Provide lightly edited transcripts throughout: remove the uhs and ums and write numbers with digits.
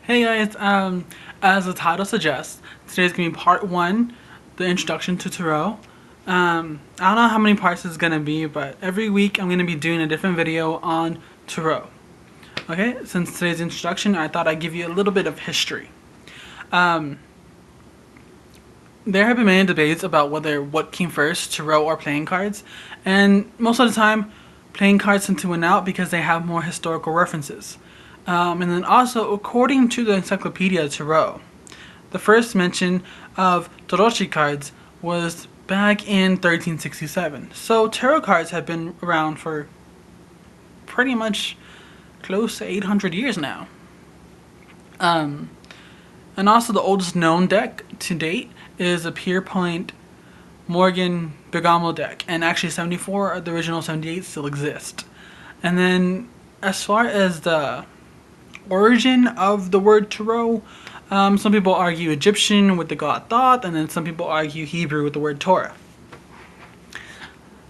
Hey guys, as the title suggests, today's gonna be part one, the introduction to tarot. I don't know how many parts it's gonna be, but every week I'm gonna be doing a different video on tarot. Okay, since today's introduction, I thought I'd give you a little bit of history. There have been many debates about what came first, tarot or playing cards, and most of the time, playing cards tend to win out because they have more historical references. And then also, according to the Encyclopedia Tarot, the first mention of Taroshi cards was back in 1367. So tarot cards have been around for pretty much close to 800 years now. And also the oldest known deck to date is a Pierpoint Morgan Bergamo deck, and actually 74 of the original 78 still exist. And then as far as the origin of the word tarot, some people argue Egyptian with the god Thoth, and then some people argue Hebrew with the word Torah.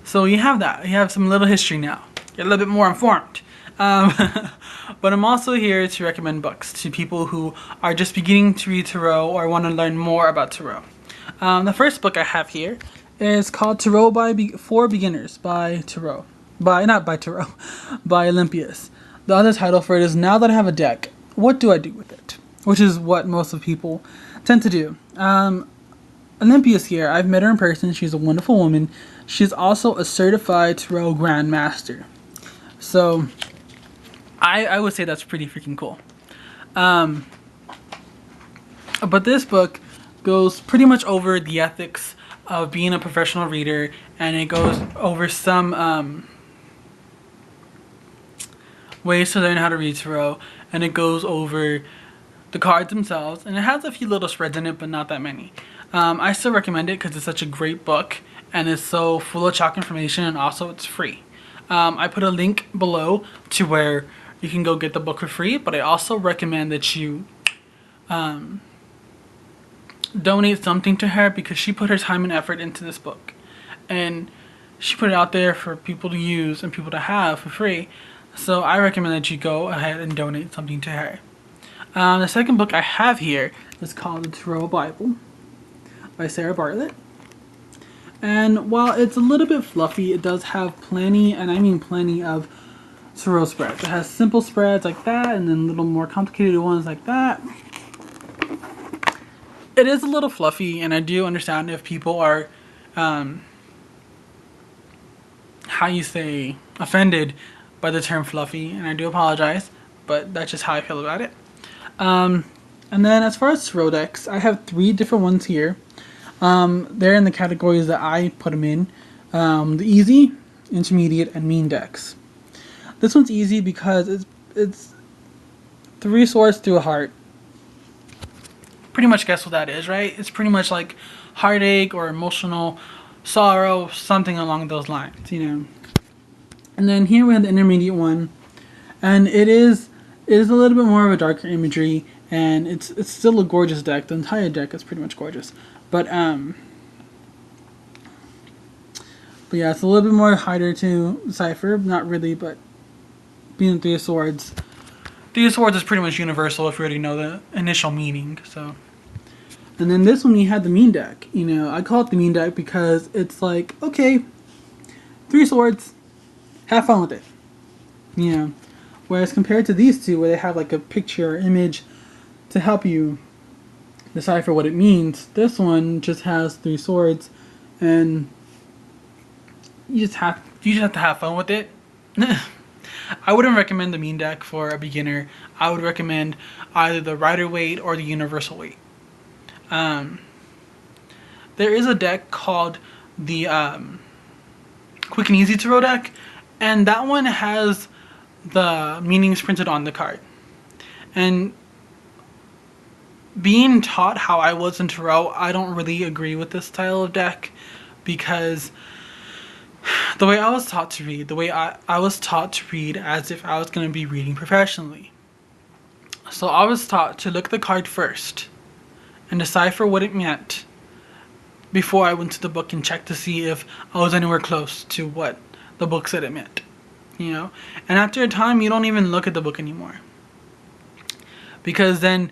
So you have that. You have some little history now. You're a little bit more informed. But I'm also here to recommend books to people who are just beginning to read tarot or want to learn more about tarot. The first book I have here is called Tarot for Beginners by Olympius. The other title for it is Now That I Have a Deck, What Do I Do With It? Which is what most of people tend to do. Olympia's here. I've met her in person. She's a wonderful woman. She's also a certified tarot grandmaster. So I would say that's pretty freaking cool. But this book goes pretty much over the ethics of being a professional reader, and it goes over some ways to learn how to read tarot, and it goes over the cards themselves, and it has a few little spreads in it, but not that many. I still recommend it because it's such a great book, and it's so full of chock information, and also it's free. I put a link below to where you can go get the book for free, but I also recommend that you donate something to her, because she put her time and effort into this book, and she put it out there for people to use and people to have for free. So I recommend that you go ahead and donate something to her. The second book I have here is called The Tarot Bible by Sarah Bartlett. And while it's a little bit fluffy, it does have plenty, and I mean plenty, of tarot spreads. It has simple spreads like that, and then little more complicated ones like that. It is a little fluffy, and I do understand if people are, offended by the term fluffy, and I do apologize, but that's just how I feel about it. And then as far as tarot decks, I have 3 different ones here. They're in the categories that I put them in. The easy, intermediate, and mean decks. This one's easy because it's 3 swords through a heart. Pretty much guess what that is, right? It's pretty much like heartache or emotional sorrow, something along those lines, you know. And then here we have the intermediate one, and it is a little bit more of a darker imagery, and it's still a gorgeous deck. The entire deck is pretty much gorgeous, but yeah, it's a little bit more harder to decipher. Not really, but being 3 of Swords, 3 of Swords is pretty much universal if you already know the initial meaning. So, and then this one you had the mean deck. You know, I call it the mean deck because it's like, okay, 3 swords. Have fun with it, you know. Whereas compared to these two, where they have like a picture or image to help you decipher what it means, this one just has 3 swords, and you just have to have fun with it. I wouldn't recommend the mean deck for a beginner. I would recommend either the Rider-Waite or the Universal Weight. There is a deck called the Quick and Easy Tarot deck, and that one has the meanings printed on the card. And being taught how I was in tarot, I don't really agree with this style of deck, because the way I was taught to read, the way I was taught to read as if I was going to be reading professionally. So I was taught to look at the card first and decipher what it meant before I went to the book and checked to see if I was anywhere close to what the book said it meant, you know. And after a time, you don't even look at the book anymore, because then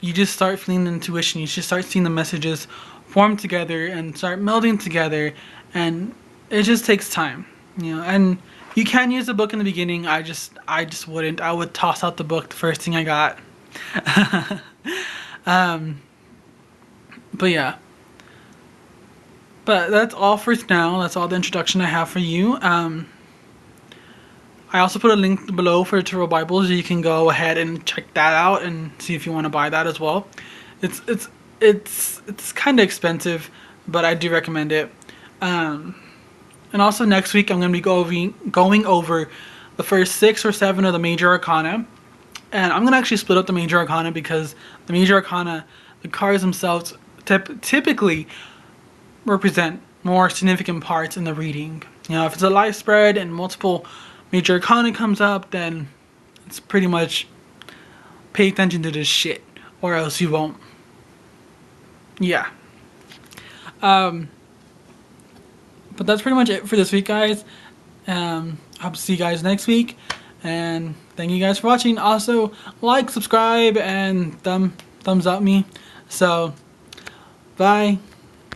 you just start feeling the intuition. You just start seeing the messages form together and start melding together, and it just takes time, you know. And you can use the book in the beginning. I just wouldn't. I would toss out the book the first thing I got. But yeah. But that's all for now. That's all the introduction I have for you. I also put a link below for the Tarot Bibles. You can go ahead and check that out and see if you want to buy that as well. It's kind of expensive, but I do recommend it. And also next week I'm going to be going over the first 6 or 7 of the Major Arcana. And I'm going to actually split up the Major Arcana because the Major Arcana, the cards themselves typically represent more significant parts in the reading. You know, if it's a life spread and multiple Major Arcana comes up, then it's pretty much pay attention to this shit or else you won't. Yeah. But that's pretty much it for this week, guys. Hope to see you guys next week, and thank you guys for watching. Also, like, subscribe, and thumbs up me. So, bye.